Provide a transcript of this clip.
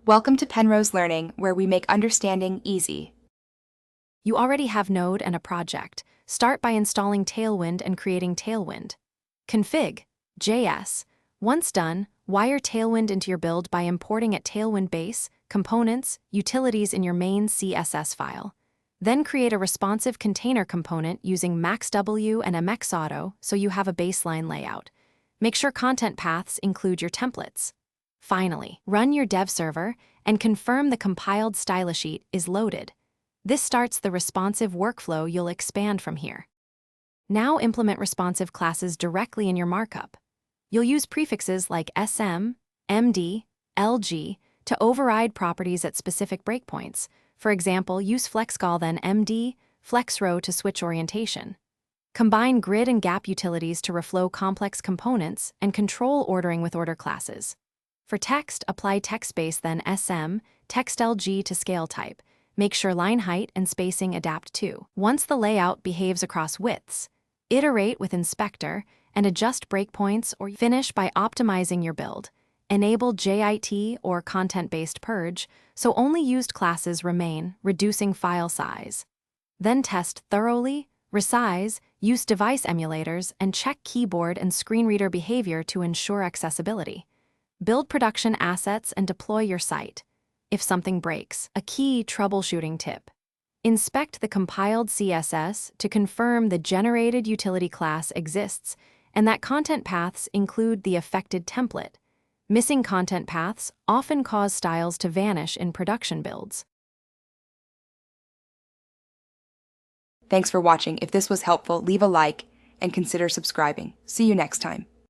Welcome to Penrose Learning, where we make understanding easy. You already have Node and a project. Start by installing Tailwind and creating Tailwind. Config JS. Once done, wire Tailwind into your build by importing at Tailwind base, components, utilities in your main CSS file. Then create a responsive container component using MaxW and MXAuto so you have a baseline layout. Make sure content paths include your templates. Finally, run your dev server and confirm the compiled stylesheet is loaded. This starts the responsive workflow you'll expand from here. Now implement responsive classes directly in your markup. You'll use prefixes like SM, MD, LG to override properties at specific breakpoints. For example, use flexcall then MD, flexrow to switch orientation. Combine grid and gap utilities to reflow complex components and control ordering with order classes. For text, apply textbase then SM, textlg to scale type. Make sure line height and spacing adapt too. Once the layout behaves across widths, iterate with inspector and adjust breakpoints or finish by optimizing your build. Enable JIT or content-based purge so only used classes remain, reducing file size. Then test thoroughly, resize, use device emulators, and check keyboard and screen reader behavior to ensure accessibility. Build production assets and deploy your site. If something breaks, a key troubleshooting tip. Inspect the compiled CSS to confirm the generated utility class exists and that content paths include the affected template. Missing content paths often cause styles to vanish in production builds. Thanks for watching. If this was helpful, leave a like and consider subscribing. See you next time.